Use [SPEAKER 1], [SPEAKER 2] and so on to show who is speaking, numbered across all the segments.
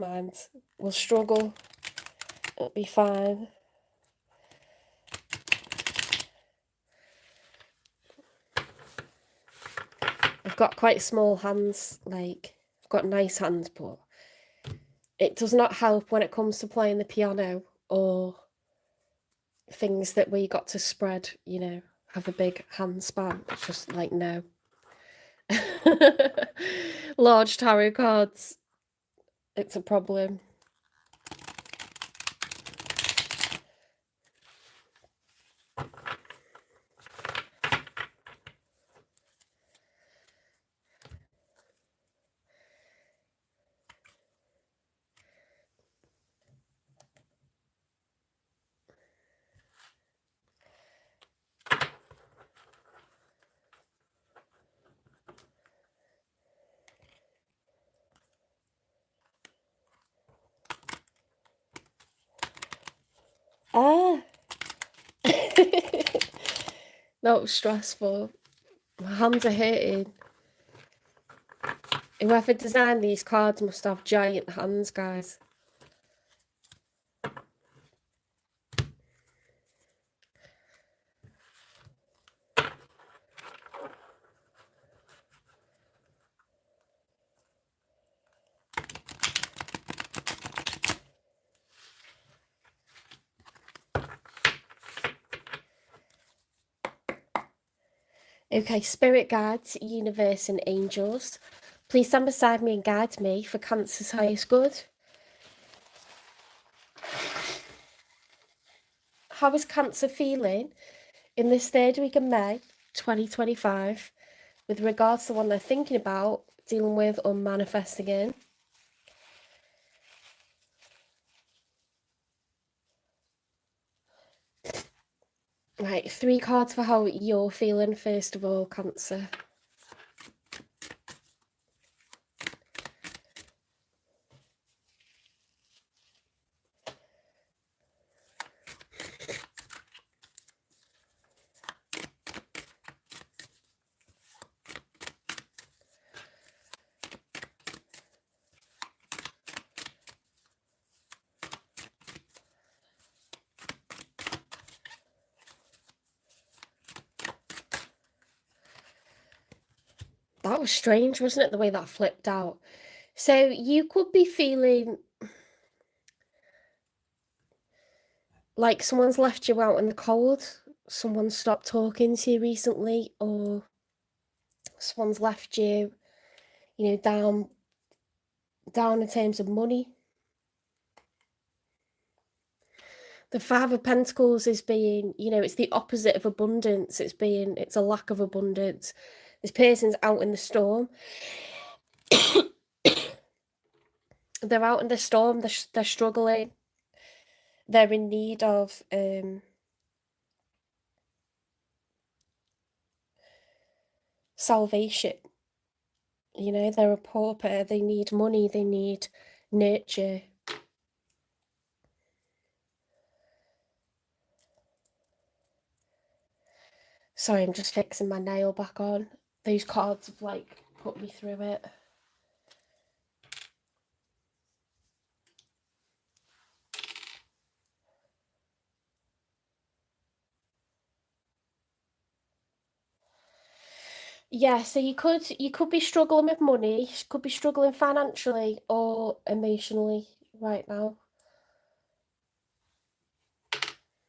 [SPEAKER 1] mind. We'll struggle. It'll be fine. I've got quite small hands, like, I've got nice hands, but it does not help when it comes to playing the piano or things that where you got to spread, you know, have a big hand span. It's just like, no. Large tarot cards, it's a problem. Ah. That was stressful. My hands are hurting. Whoever designed these cards must have giant hands, guys. Okay, spirit guides, universe, and angels, please stand beside me and guide me for Cancer's highest good. How is Cancer feeling in this 3rd week of May 2025 with regards to what they're thinking about, dealing with, or manifesting in? Right, 3 cards for how you're feeling, first of all, Cancer. That was strange, wasn't it, the way that flipped out? So you could be feeling like someone's left you out in the cold, someone stopped talking to you recently, or someone's left you, you know, down in terms of money. The 5 of Pentacles is being, you know, it's the opposite of abundance. It's a lack of abundance. This person's out in the storm. They're out in the storm. They're struggling. They're in need of salvation. You know, they're a pauper. They need money. They need nurture. Sorry, I'm just fixing my nail back on. Those cards have, like, put me through it. Yeah, so you could be struggling with money, you could be struggling financially or emotionally right now.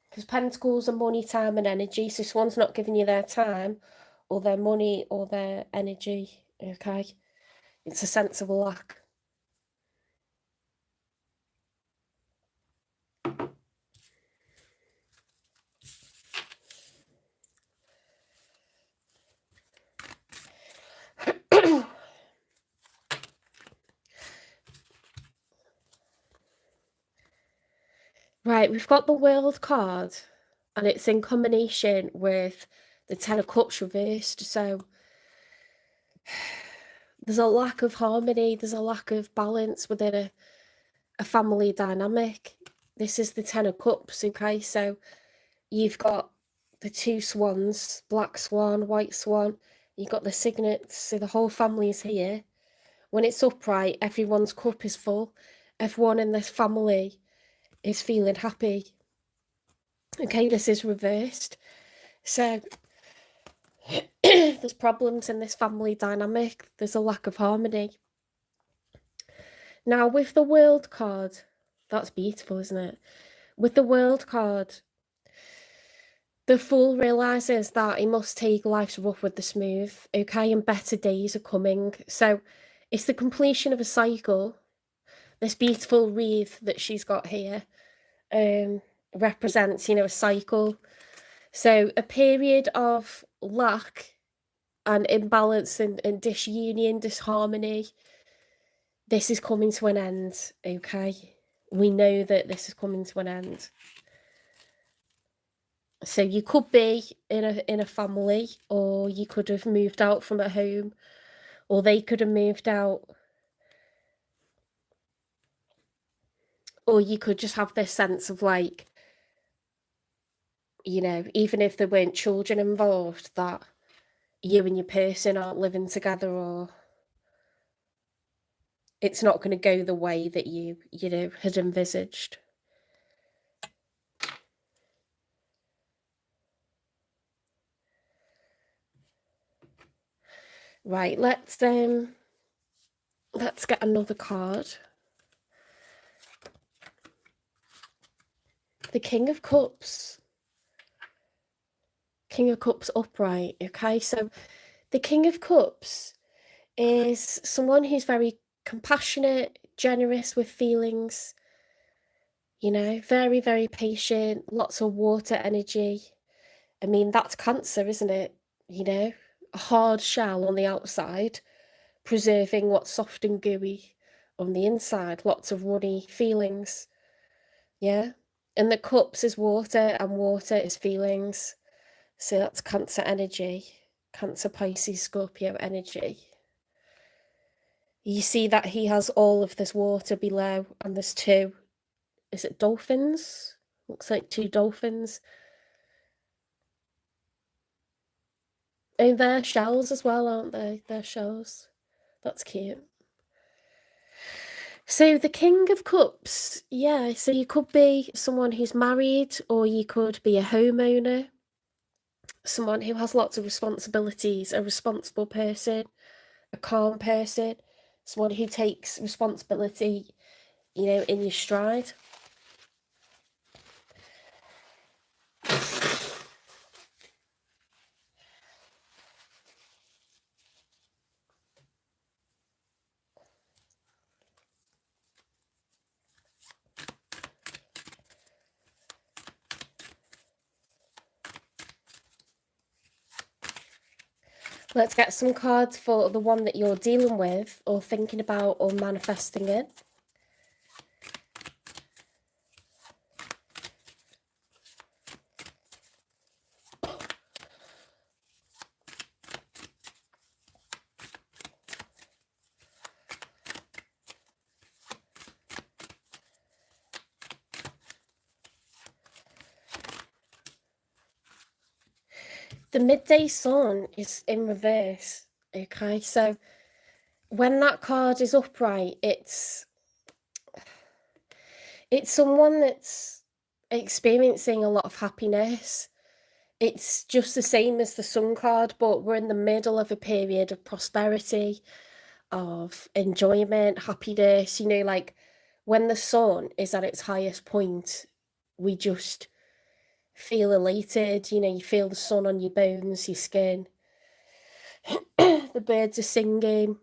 [SPEAKER 1] Because Pentacles are money, time, and energy. So someone's not giving you their time or their money or their energy, okay? It's a sense of lack. Right, we've got the World card, and it's in combination with the Ten of Cups reversed. So there's a lack of harmony, there's a lack of balance within a family dynamic. This is the Ten of Cups, okay? So you've got the 2 swans, black swan, white swan. You've got the signets, so the whole family is here. When it's upright, everyone's cup is full. everyone in this family is feeling happy. Okay, this is reversed. So there's problems in this family dynamic. There's a lack of harmony. Now, with the World card, that's beautiful, isn't it? With the World card, the Fool realises that he must take life's rough with the smooth, okay, and better days are coming. So it's the completion of a cycle. This beautiful wreath that she's got here represents, a cycle. So a period of lack and imbalance and disunion, disharmony, this is coming to an end, okay? We know that this is coming to an end. So you could be in a family, or you could have moved out from a home, or they could have moved out, or you could just have this sense of like, even if there weren't children involved, that you and your person aren't living together, or it's not going to go the way that you had envisaged. Right, let's get another card. The King of Cups. King of Cups upright, okay? So the King of Cups is someone who's very compassionate, generous with feelings, very, very patient, lots of water energy. I mean, that's Cancer, isn't it? A hard shell on the outside, preserving what's soft and gooey on the inside, lots of runny feelings. Yeah. And the cups is water, and water is feelings. So that's Cancer energy, Cancer, Pisces, Scorpio energy. You see that he has all of this water below, and there's two, is it dolphins? Looks like two dolphins. And they're shells as well, aren't they? They're shells. That's cute. So the King of Cups, yeah, so you could be someone who's married, or you could be a homeowner, someone who has lots of responsibilities, a responsible person, a calm person, someone who takes responsibility, in your stride. Let's get some cards for the one that you're dealing with, or thinking about, or manifesting it. The midday sun is in reverse, okay? So when that card is upright, it's someone that's experiencing a lot of happiness. It's just the same as the sun card, but we're in the middle of a period of prosperity, of enjoyment, happiness. Like when the sun is at its highest point, we just feel elated. You feel the sun on your bones, your skin. The birds are singing,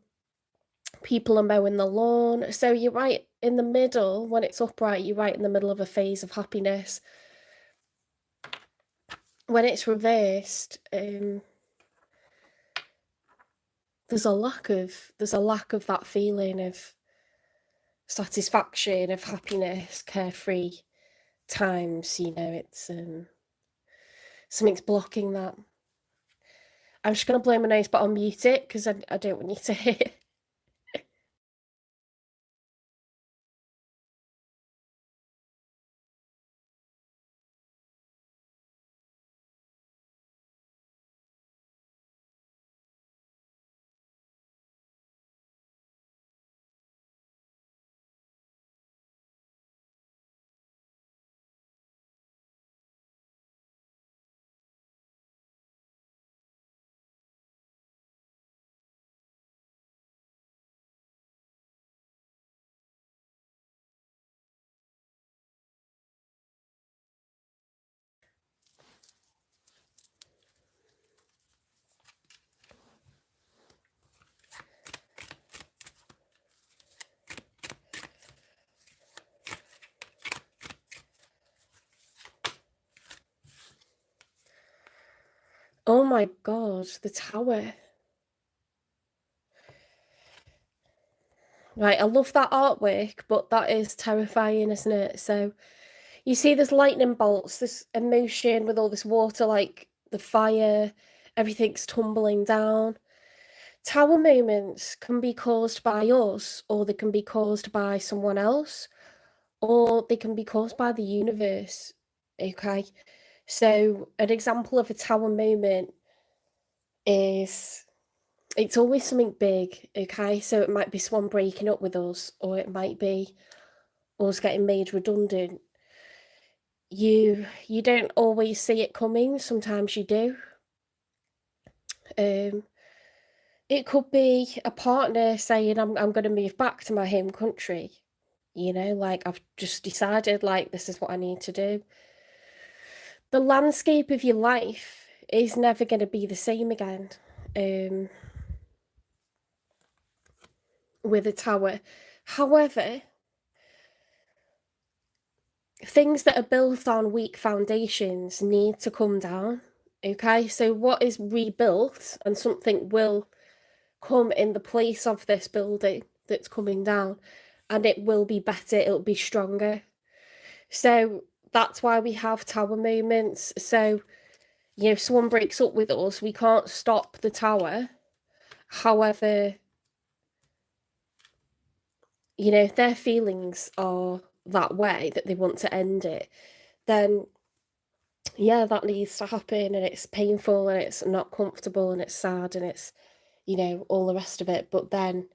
[SPEAKER 1] people are mowing the lawn. So you're right in the middle. When it's upright, you're right in the middle of a phase of happiness. When it's reversed, there's a lack of that feeling of satisfaction, of happiness, carefree times. It's something's blocking that. I'm just gonna blow my nose, but I'll mute it because I don't want you to hear. my God, the tower. Right, I love that artwork, but that is terrifying, isn't it? So you see there's lightning bolts, this emotion with all this water, like the fire, everything's tumbling down. Tower moments can be caused by us, or they can be caused by someone else, or they can be caused by the universe. Okay. So an example of a tower moment is it's always something big, okay? So it might be someone breaking up with us, or it might be us getting made redundant. You don't always see it coming, sometimes you do. It could be a partner saying, I'm gonna move back to my home country. You know, like I've just decided like this is what I need to do. The landscape of your life is never gonna be the same again. With a tower. However, things that are built on weak foundations need to come down. Okay, so what is rebuilt and something will come in the place of this building that's coming down, and it will be better, it'll be stronger. So that's why we have tower moments. So, you know, if someone breaks up with us, we can't stop the tower. However, you know, if their feelings are that way, that they want to end it, then yeah, that needs to happen, and it's painful and it's not comfortable and it's sad and it's, you know, all the rest of it. But then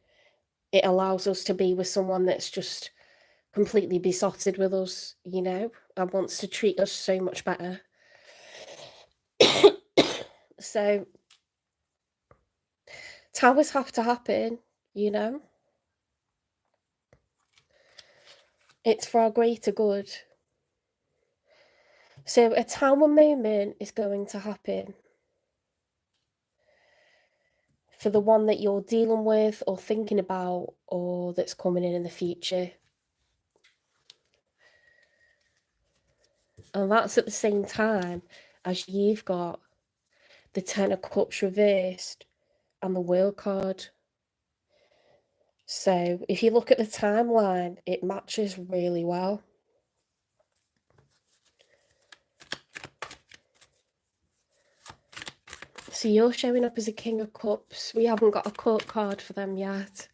[SPEAKER 1] it allows us to be with someone that's just completely besotted with us, you know, and wants to treat us so much better. So towers have to happen, you know. It's for our greater good. So a tower moment is going to happen for the one that you're dealing with or thinking about, or that's coming in the future. And that's at the same time as you've got the Ten of Cups reversed and the World card. So if you look at the timeline, it matches really well. So you're showing up as a King of Cups. We haven't got a court card for them yet.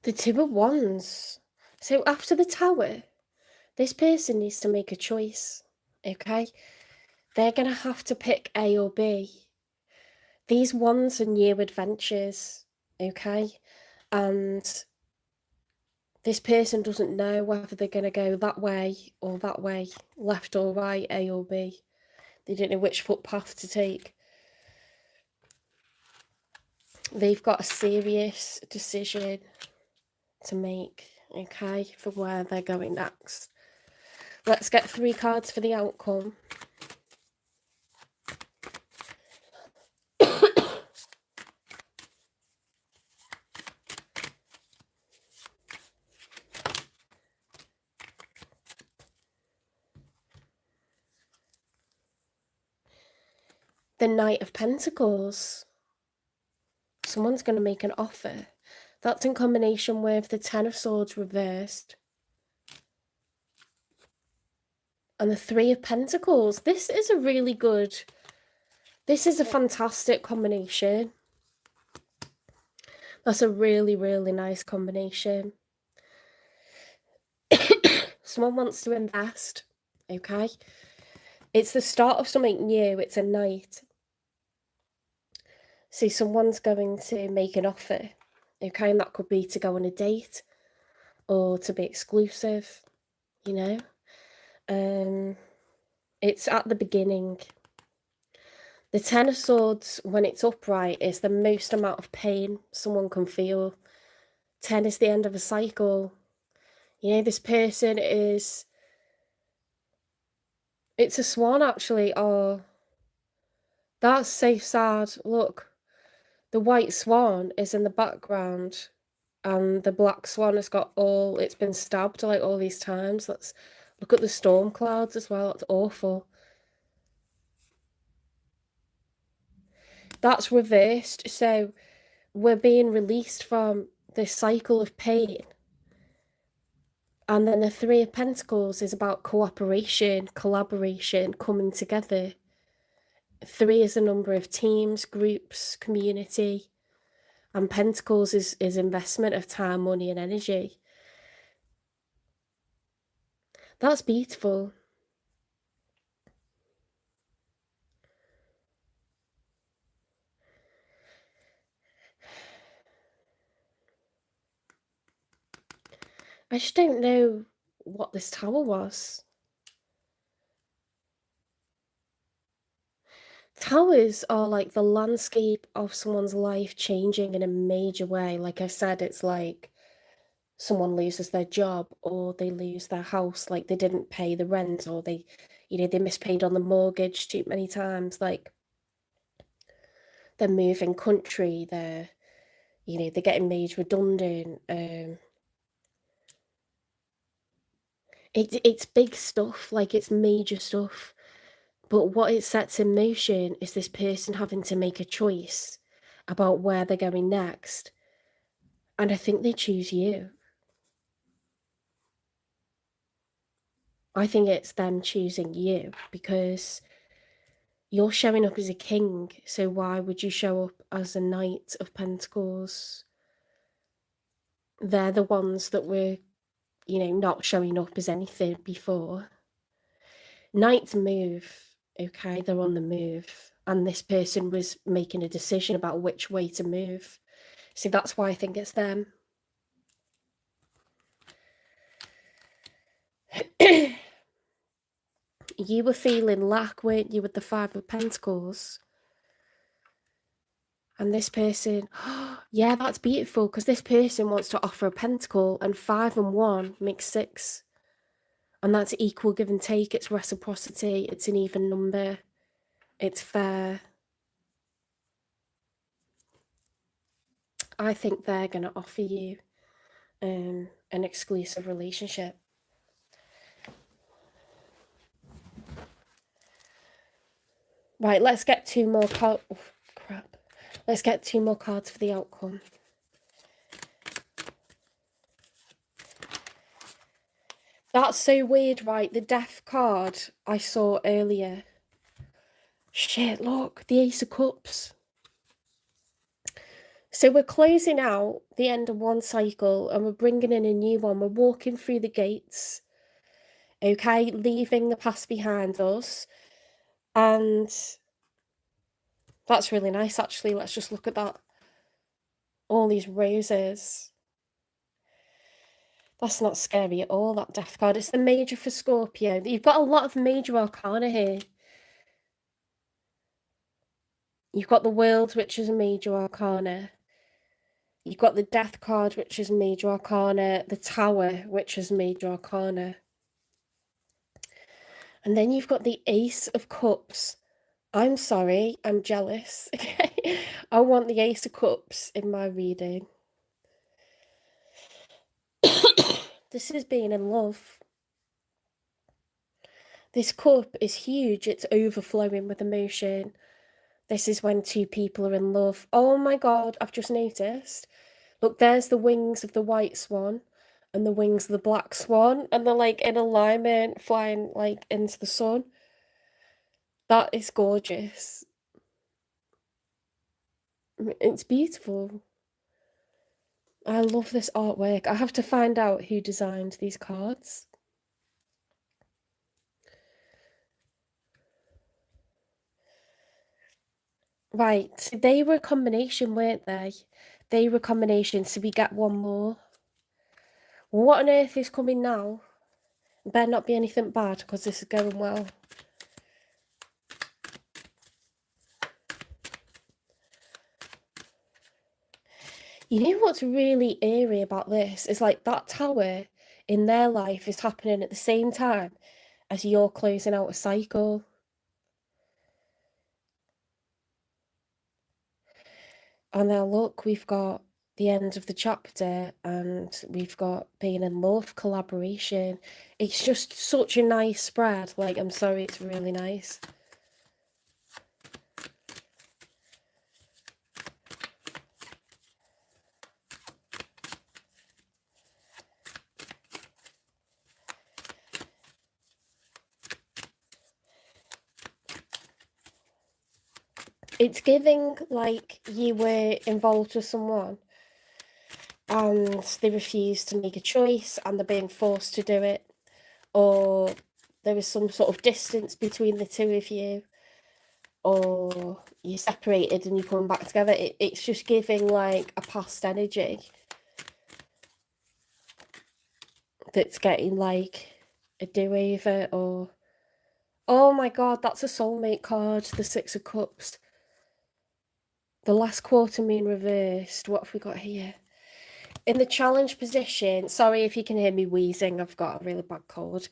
[SPEAKER 1] The Two of Wands. So after the Tower, this person needs to make a choice, okay? They're going to have to pick A or B. These wands are new adventures, okay? And this person doesn't know whether they're going to go that way or that way, left or right, A or B. They don't know which footpath to take. They've got a serious decision to make, okay, for where they're going next. Let's get 3 cards for the outcome. The Knight of Pentacles. Someone's going to make an offer. That's in combination with the Ten of Swords reversed. And the Three of Pentacles. This is a really good... This is a fantastic combination. That's a really, really nice combination. Someone wants to invest, okay? It's the start of something new. It's a night. See, someone's going to make an offer, okay? And that could be to go on a date or to be exclusive, you know? It's at the beginning. The Ten of Swords, when it's upright, is the most amount of pain someone can feel. 10 is the end of a cycle. You know, this person is... It's a swan, actually. Oh, that's so sad. Look, the white swan is in the background, and the black swan has got all... It's been stabbed, like, all these times. Let's look at the storm clouds as well. It's awful. That's reversed. So we're being released from this cycle of pain. And then the Three of Pentacles is about cooperation, collaboration, coming together. 3 is a number of teams, groups, community. And Pentacles is investment of time, money and energy. That's beautiful. I just don't know what this tower was. Towers are like the landscape of someone's life changing in a major way. Like I said, it's like someone loses their job, or they lose their house, like they didn't pay the rent, or they, you know, they mispaid on the mortgage too many times. Like they're moving country, they're, you know, they're getting made redundant. It's big stuff, like it's major stuff. But what it sets in motion is this person having to make a choice about where they're going next. And I think they choose you. I think it's them choosing you, because you're showing up as a king, so why would you show up as a Knight of Pentacles? They're the ones that were, you know, not showing up as anything before. Knights move, okay? They're on the move. And this person was making a decision about which way to move. So that's why I think it's them. You were feeling lack, weren't you, with the Five of Pentacles? And this person, yeah, that's beautiful, because this person wants to offer a pentacle, and 5 and 1 makes 6. And that's equal give and take. It's reciprocity. It's an even number. It's fair. I think they're going to offer you an exclusive relationship. Right, let's get 2 more cards. Oh, crap. Let's get 2 more cards for the outcome. That's so weird, right? The Death card I saw earlier. Shit, look, the Ace of Cups. So we're closing out the end of one cycle and we're bringing in a new one. We're walking through the gates, okay, leaving the past behind us. And that's really nice, actually. Let's just look at that. All these roses. That's not scary at all, that Death card. It's the Major for Scorpio. You've got a lot of major arcana here. You've got the World, which is a major arcana. You've got the Death card, which is major arcana. The Tower, which is major arcana. And then you've got the Ace of Cups. I'm sorry, I'm jealous. I want the Ace of Cups in my reading. This is being in love. This cup is huge. It's overflowing with emotion. This is when 2 people are in love. Oh my God, I've just noticed. Look, there's the wings of the white swan and the wings of the black swan. And they're like in alignment, flying like into the sun. That is gorgeous. It's beautiful. I love this artwork. I have to find out who designed these cards. Right, they were a combination, weren't they? They were a combination, so we get 1 more. What on earth is coming now? Better not be anything bad, because this is going well. You know what's really eerie about this is like that tower in their life is happening at the same time as you're closing out a cycle. And now look, we've got the end of the chapter and we've got being in love, collaboration. It's just such a nice spread. Like, I'm sorry, it's really nice. It's giving like you were involved with someone and they refused to make a choice and they're being forced to do it, or there was some sort of distance between the two of you, or you separated and you come back together. It's just giving like a past energy that's getting like a do-over. Or oh my god, that's a soulmate card, the Six of Cups. The last quarter moon reversed. What have we got here? In the challenge position, sorry if you can hear me wheezing, I've got a really bad cold.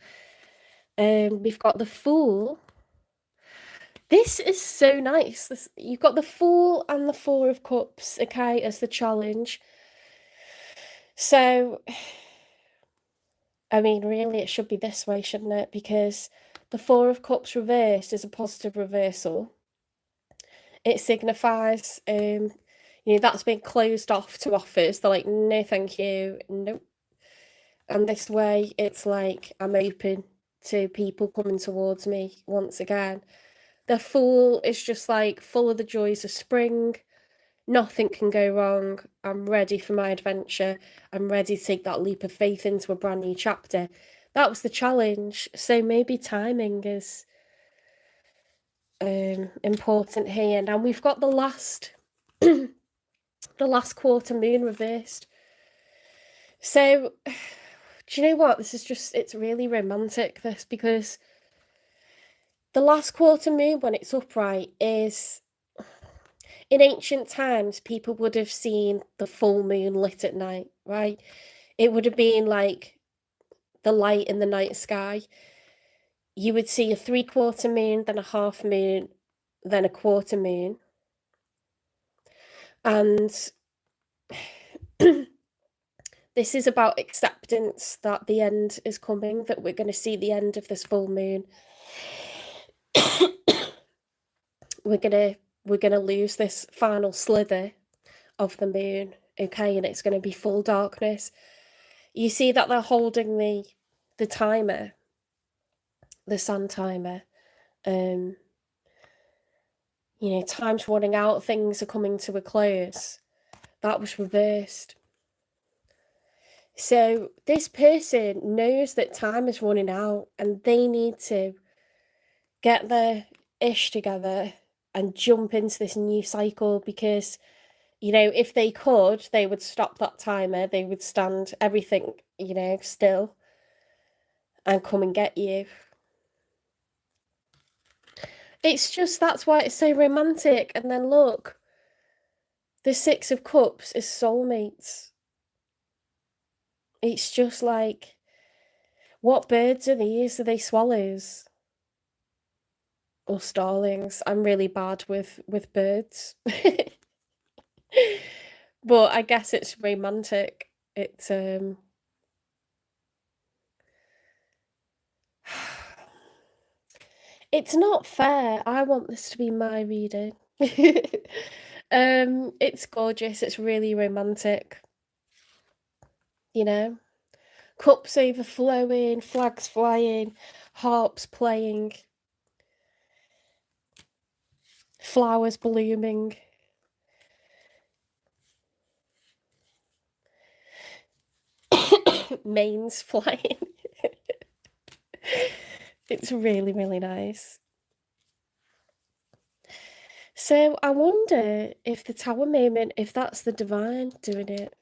[SPEAKER 1] We've got the Fool. This is so nice. You've got the Fool and the Four of Cups, okay, as the challenge. So, I mean, really, it should be this way, shouldn't it? Because the Four of Cups reversed is a positive reversal. It signifies, that's been closed off to offers. They're like, no, thank you, nope. And this way, it's like I'm open to people coming towards me once again. The Fool is just like full of the joys of spring. Nothing can go wrong. I'm ready for my adventure. I'm ready to take that leap of faith into a brand new chapter. That was the challenge. So maybe timing is important here. Now we've got the last the last quarter moon reversed. So do you know what? This is just, it's really romantic, this, because the last quarter moon, when it's upright, is, in ancient times, people would have seen the full moon lit at night, right? It would have been like the light in the night sky. You would see a 3/4 moon, then a half moon, then a quarter moon. And this is about acceptance that the end is coming, that we're going to see the end of this full moon. we're gonna lose this final slither of the moon, okay, and it's going to be full darkness. You see that they're holding the timer, the sun timer. Time's running out, things are coming to a close. That was reversed. So this person knows that time is running out and they need to get their ish together and jump into this new cycle, because if they could, they would stop that timer, they would stand everything still and come and get you. It's just, that's why it's so romantic. And then look, the Six of Cups is soulmates. It's just like, what birds are these? Are they swallows or starlings? I'm really bad with birds. But I guess it's romantic. It's it's not fair. I want this to be my reading. It's gorgeous. It's really romantic. Cups overflowing, flags flying, harps playing, flowers blooming. Manes flying. It's really, really nice. So I wonder if the Tower moment, if that's the divine doing it.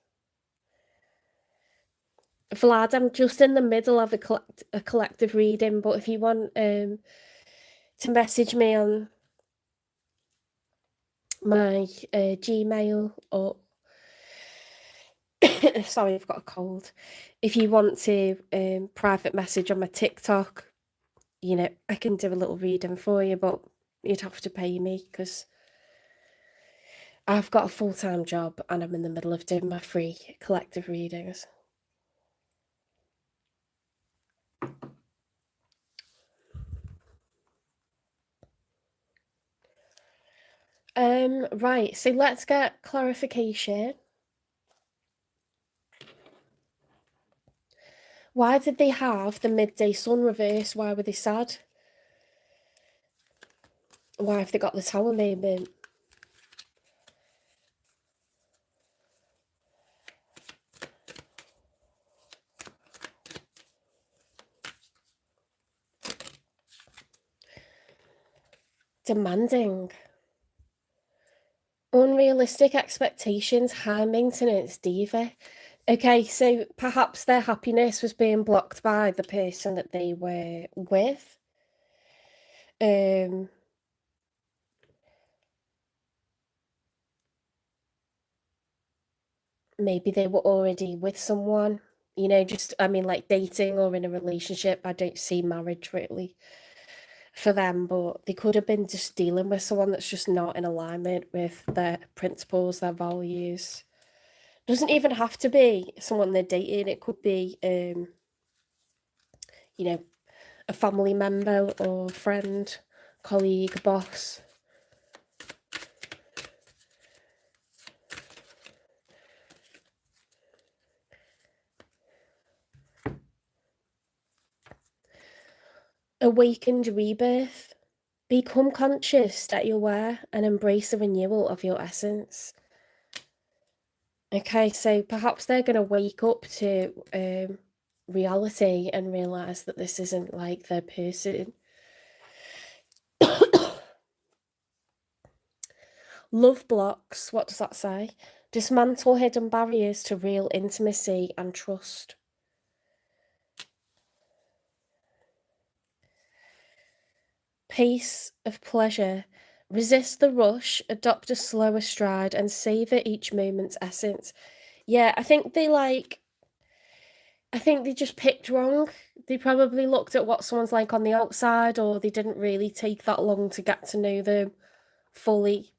[SPEAKER 1] Vlad, I'm just in the middle of a collective reading, but if you want to message me on my Gmail or Sorry, I've got a cold. If you want to private message on my TikTok, you know, I can do a little reading for you, but you'd have to pay me because I've got a full-time job and I'm in the middle of doing my free collective readings. Right, so let's get clarification. Why did they have the midday sun reverse? Why were they sad? Why have they got the Tower moment? Demanding. Unrealistic expectations, high maintenance diva. Okay, so perhaps their happiness was being blocked by the person that they were with. Maybe they were already with someone, you know, just, I mean, like dating or in a relationship. I don't see marriage really for them, but they could have been just dealing with someone that's just not in alignment with their principles, their values. Doesn't even have to be someone they're dating. It could be, you know, a family member or friend, colleague, boss. Awakened rebirth. Become conscious that you're aware and embrace the renewal of your essence. Okay, so perhaps they're going to wake up to reality and realize that this isn't like their person. Love blocks, what does that say? Dismantle hidden barriers to real intimacy and trust. Pace of pleasure. Resist the rush, adopt a slower stride, and savor each moment's essence. Yeah, I think they just picked wrong. They probably looked at what someone's like on the outside, or they didn't really take that long to get to know them fully.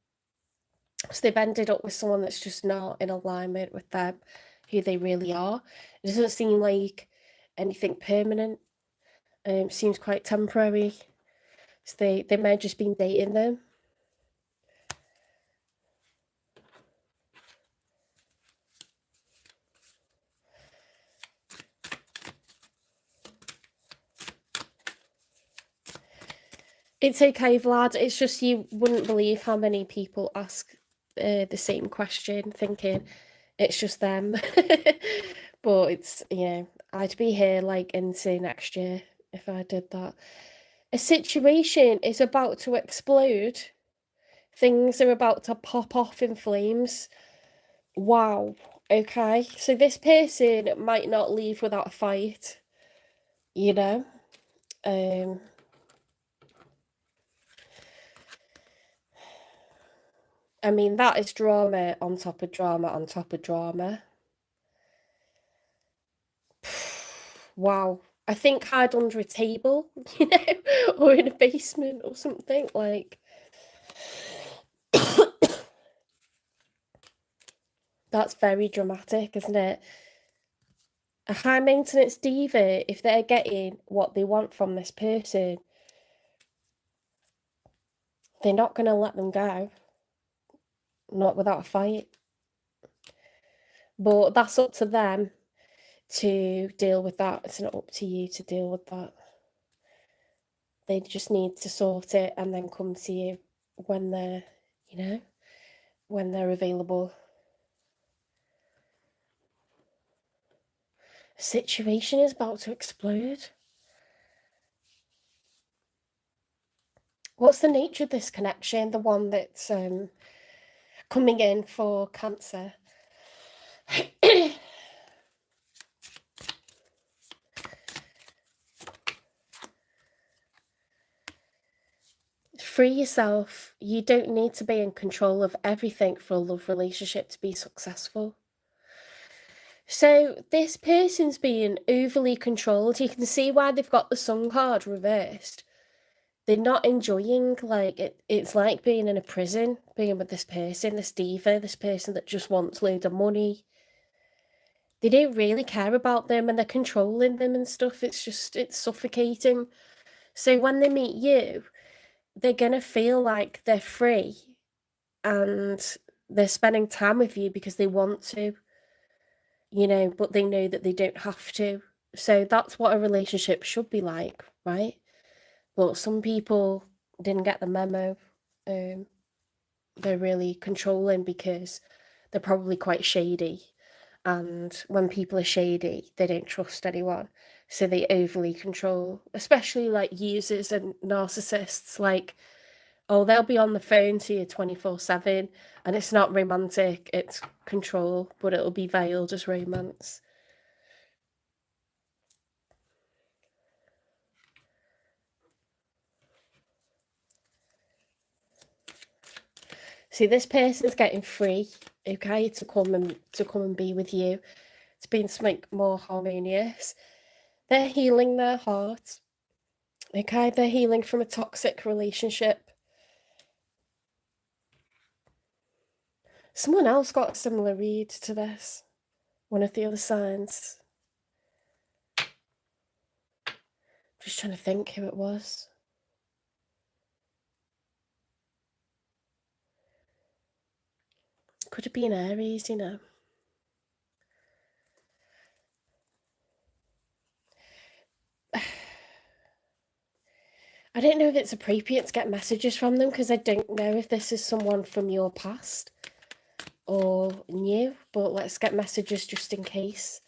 [SPEAKER 1] So they've ended up with someone that's just not in alignment with them, who they really are. It doesn't seem like anything permanent. Seems quite temporary. So they may have just been dating them. It's okay, Vlad. It's just you wouldn't believe how many people ask the same question, thinking it's just them. But it's, you know, I'd be here like into next year if I did that. A situation is about to explode. Things are about to pop off in flames. Wow. Okay. So this person might not leave without a fight, you know? I mean, that is drama on top of drama on top of drama. Wow. I think hide under a table, you know, or in a basement or something like. That's very dramatic, isn't it? A high maintenance diva, if they're getting what they want from this person, they're not going to let them go. Not without a fight. But that's up to them to deal with that. It's not up to you to deal with that. They just need to sort it and then come to you when they're, you know, when they're available. A situation is about to explode. What's the nature of this connection? The one that's coming in for Cancer. Free yourself. You don't need to be in control of everything for a love relationship to be successful. So this person's being overly controlled. You can see why they've got the sun card reversed. They're not enjoying, like, it's like being in a prison, being with this person, this diva, this person that just wants loads of money. They don't really care about them and they're controlling them and stuff. It's suffocating. So when they meet you, they're gonna feel like they're free and they're spending time with you because they want to, but they know that they don't have to. So that's what a relationship should be like, right? But some people didn't get the memo. They're really controlling because they're probably quite shady. And when people are shady, they don't trust anyone. So they overly control, especially like users and narcissists. Like, oh, they'll be on the phone to you 24/7, and it's not romantic, it's control, but it'll be veiled as romance. See, this person's getting free, okay, to come and be with you, to be something more harmonious. They're healing their heart, okay? They're healing from a toxic relationship. Someone else got a similar read to this, one of the other signs. Just trying to think who it was. Could have been Aries, I don't know if it's appropriate to get messages from them because I don't know if this is someone from your past or new, but let's get messages just in case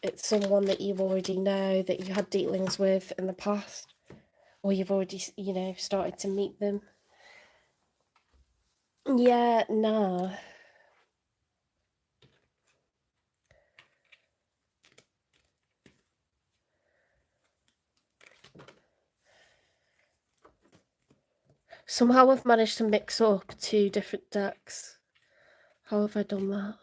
[SPEAKER 1] it's someone that you already know, that you had dealings with in the past, or you've already, started to meet them. Yeah, nah. Somehow I've managed to mix up 2 different decks. How have I done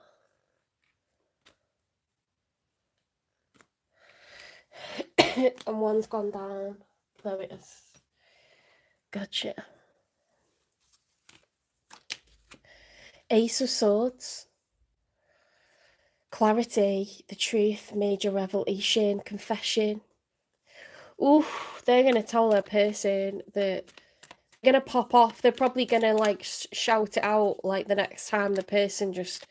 [SPEAKER 1] that? And one's gone down. There it is. Gotcha. Ace of Swords. Clarity, the truth, major revelation, confession. Ooh, they're going to tell that person that they're going to pop off. They're probably going to like shout it out like the next time the person just,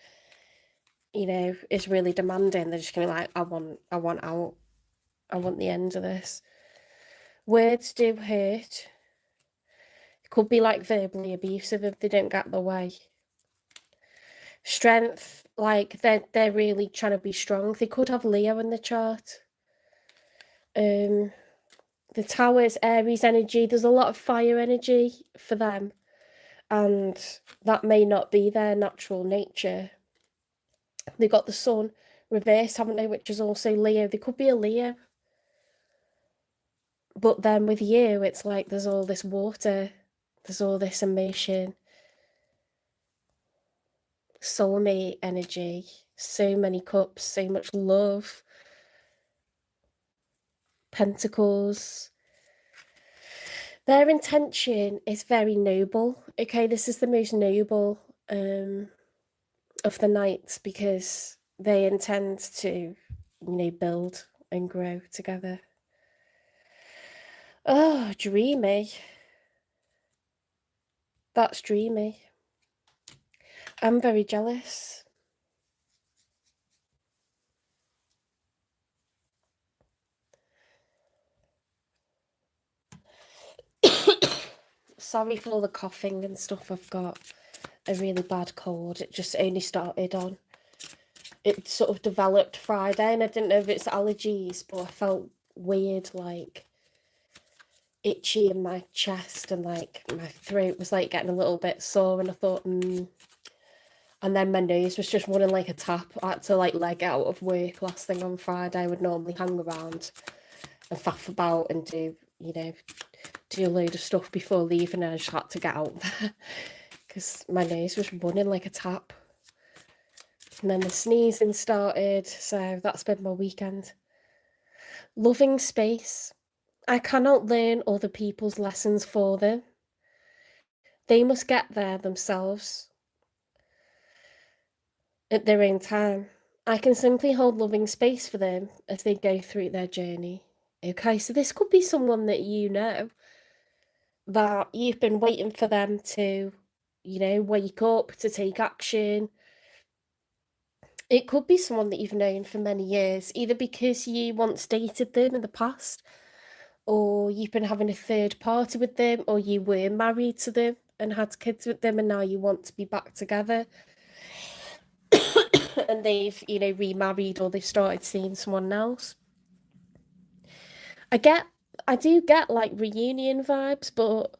[SPEAKER 1] is really demanding. They're just going to be like, I want out. I want the end of this. Words do hurt. It could be like verbally abusive if they don't get the way. Strength, like they're really trying to be strong. They could have Leo in the chart. The Tower's Aries energy. There's a lot of fire energy for them, and that may not be their natural nature. They got the Sun reversed, haven't they? Which is also Leo. They could be a Leo, but then with you, it's like there's all this water, there's all this emotion, soulmate energy, so many cups, so much love. Pentacles. Their intention is very noble. Okay, this is the most noble of the Knights because they intend to, build and grow together. Oh, dreamy. That's dreamy. I'm very jealous. Sorry for all the coughing and stuff. I've got a really bad cold. It just only started on. It sort of developed Friday and I didn't know if it's allergies, but I felt weird, like itchy in my chest and like my throat was like getting a little bit sore and I thought, And then my nose was just running like a tap. I had to like leg out of work last thing on Friday. I would normally hang around and faff about and do a load of stuff before leaving, and I just had to get out there because my nose was running like a tap. And then the sneezing started, so that's been my weekend. Loving space. I cannot learn other people's lessons for them. They must get there themselves at their own time. I can simply hold loving space for them as they go through their journey. Okay, so this could be someone that you know, that you've been waiting for them to, wake up, to take action. It could be someone that you've known for many years, either because you once dated them in the past, or you've been having a third party with them, or you were married to them and had kids with them, and now you want to be back together. And they've, remarried, or they've started seeing someone else. I do get like reunion vibes, but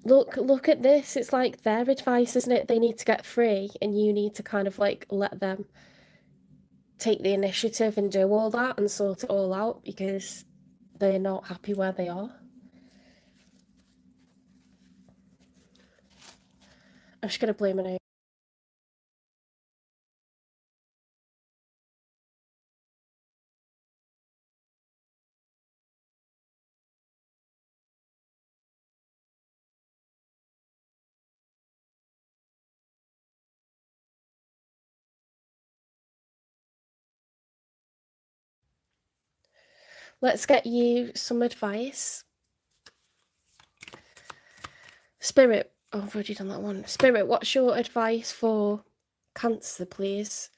[SPEAKER 1] look at this. It's like their advice, isn't it? They need to get free, and you need to kind of like let them take the initiative and do all that and sort it all out, because they're not happy where they are. I'm just gonna blame it. Let's get you some advice. Spirit, oh, I've already done that one. Spirit, what's your advice for Cancer, please?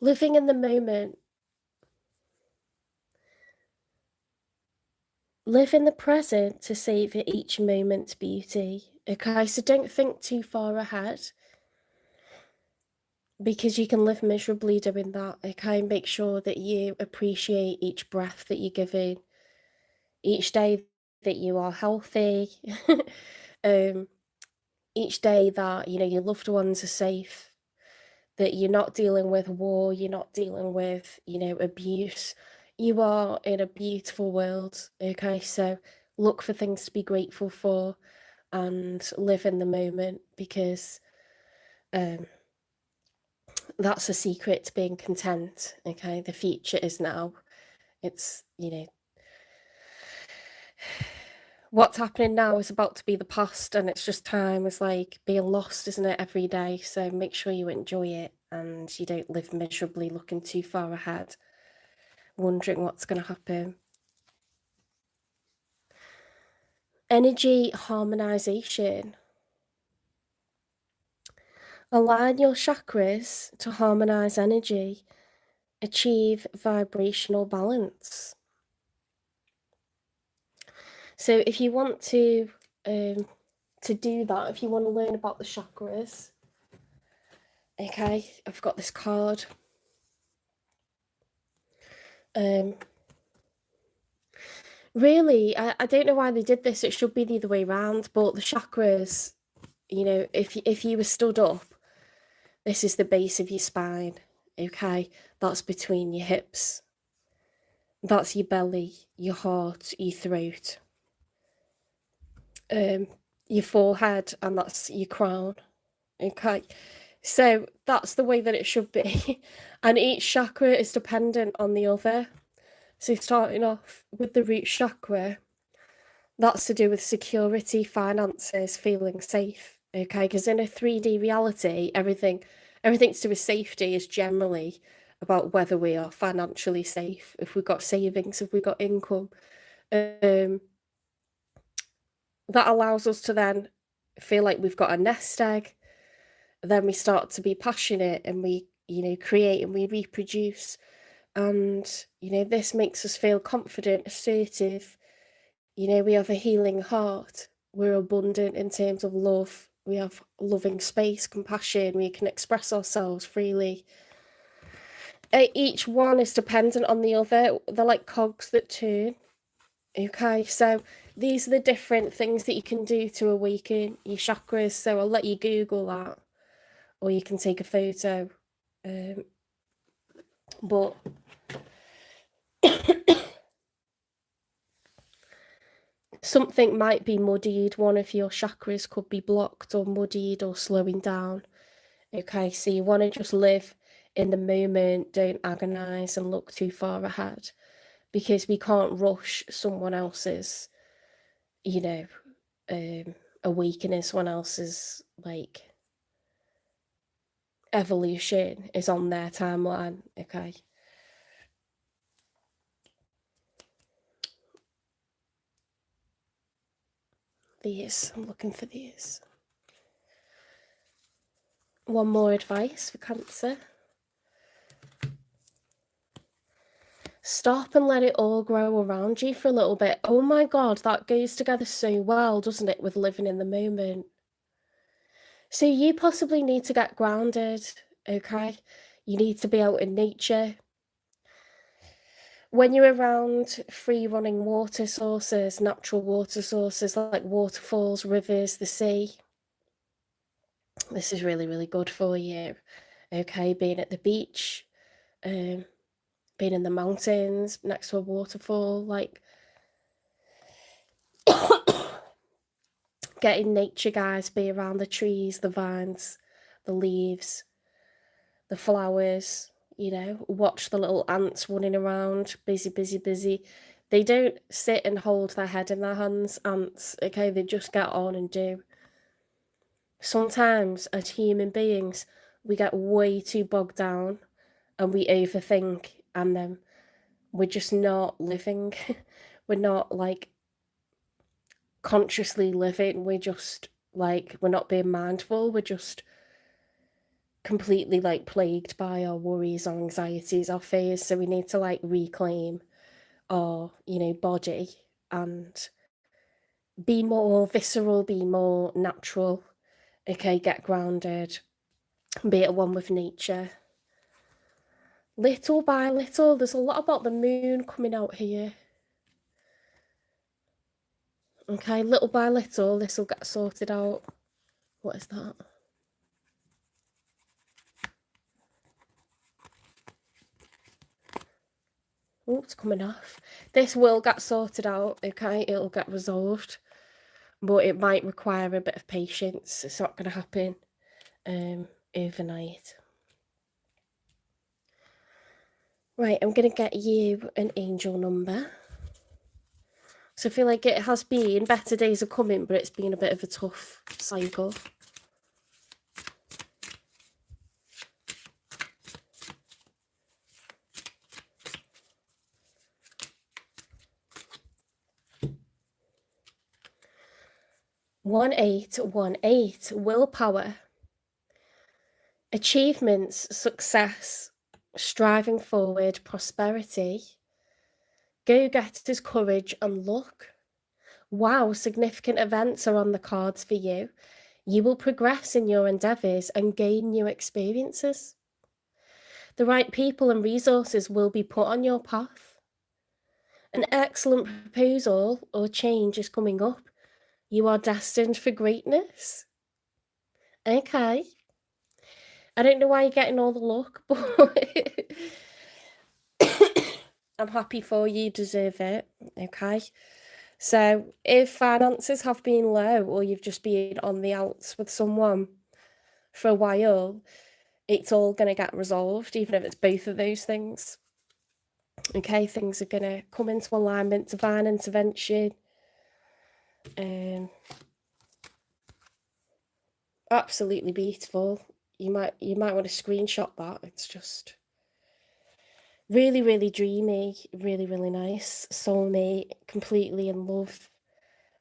[SPEAKER 1] Living in the moment. Live in the present to savor each moment's beauty. Okay, so don't think too far ahead, because you can live miserably doing that. Okay, make sure that you appreciate each breath that you're giving, each day that you are healthy, each day that your loved ones are safe, that you're not dealing with war, you're not dealing with abuse. You are in a beautiful world. Okay, so look for things to be grateful for and live in the moment, because that's a secret to being content. Okay, the future is now. It's what's happening now is about to be the past, and it's just time is like being lost, isn't it, every day? So make sure you enjoy it and you don't live miserably looking too far ahead, wondering what's going to happen. Energy harmonization. Align your chakras to harmonize energy. Achieve vibrational balance. So if you want to do that, if you want to learn about the chakras, okay, I've got this card. Really, I don't know why they did this. It should be the other way around, but the chakras, if you were stood up, this is the base of your spine, okay? That's between your hips. That's your belly, your heart, your throat, your forehead, and that's your crown, okay? So that's the way that it should be. And each chakra is dependent on the other. So starting off with the root chakra, that's to do with security, finances, feeling safe, okay? Because in a 3D reality, everything to do with safety is generally about whether we are financially safe, if we've got savings, if we've got income. That allows us to then feel like we've got a nest egg. Then we start to be passionate, and we, create and we reproduce. And, this makes us feel confident, assertive. We have a healing heart. We're abundant in terms of love. We have loving space, compassion. We can express ourselves freely. Each one is dependent on the other. They're like cogs that turn. Okay, so these are the different things that you can do to awaken your chakras. So I'll let you Google that, or you can take a photo. But something might be muddied. One of your chakras could be blocked or muddied or slowing down. Okay, so you want to just live in the moment. Don't agonize and look too far ahead, because we can't rush someone else's, you know, awakening. Someone else's like evolution is on their timeline. Okay. These, I'm looking for these. One more advice for Cancer. Stop and let it all grow around you for a little bit. Oh my God, that goes together so well, doesn't it, with living in the moment? So you possibly need to get grounded, okay? You need to be out in nature. When you're around free running water sources, natural water sources like waterfalls, rivers, the sea, this is really, really good for you. Okay, being at the beach, being in the mountains next to a waterfall, like get in nature, guys. Be around the trees, the vines, the leaves, the flowers, you know, watch the little ants running around, busy, busy, busy. They don't sit and hold their head in their hands, ants, okay? They just get on and do. Sometimes, as human beings, we get way too bogged down and we overthink, and then we're just not living. We're not, like, consciously living. We're just, like, we're not being mindful. We're just completely, like, plagued by our worries, our anxieties, our fears. So we need to, like, reclaim our, you know, body and be more visceral, be more natural. Okay, get grounded, be at one with nature. Little by little, there's a lot about the moon coming out here. Okay, little by little, this will get sorted out. What is that? Oh, it's coming off. This will get sorted out, okay? It'll get resolved, but it might require a bit of patience. It's not going to happen overnight. Right, I'm going to get you an angel number. So I feel like it has been, better days are coming, but it's been a bit of a tough cycle. One eight, willpower, achievements, success, striving forward, prosperity, go-getters, courage and luck. Wow, significant events are on the cards for you. You will progress in your endeavours and gain new experiences. The right people and resources will be put on your path. An excellent proposal or change is coming up. You are destined for greatness. Okay. I don't know why you're getting all the luck, but I'm happy for you. You deserve it. Okay. So if finances have been low or you've just been on the outs with someone for a while, it's all going to get resolved, even if it's both of those things. Okay, things are going to come into alignment, divine intervention. Absolutely beautiful. You might want to screenshot that. It's just really, really dreamy, really, really nice. Soulmate, completely in love,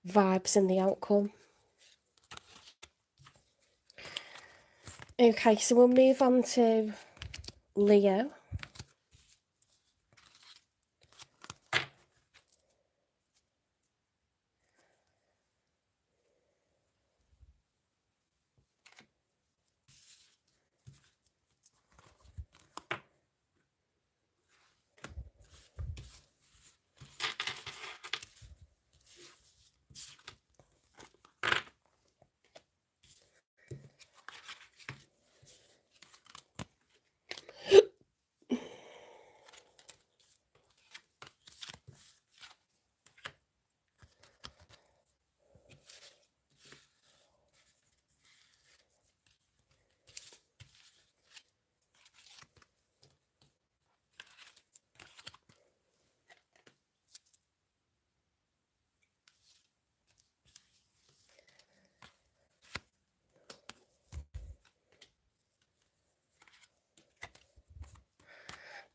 [SPEAKER 1] vibes in the outcome. Okay, so we'll move on to Leo.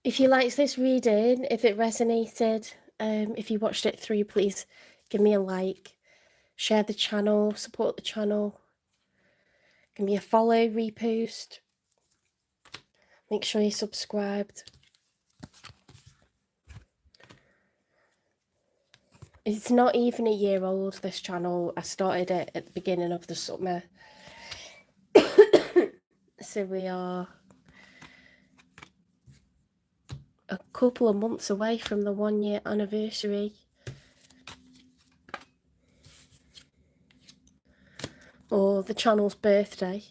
[SPEAKER 1] If you liked this reading, if it resonated, if you watched it through, please give me a like, share the channel, support the channel, give me a follow, repost. Make sure you're subscribed. It's not even a year old, this channel. I started it at the beginning of the summer. So we are a couple of months away from the 1 year anniversary. Or the channel's birthday.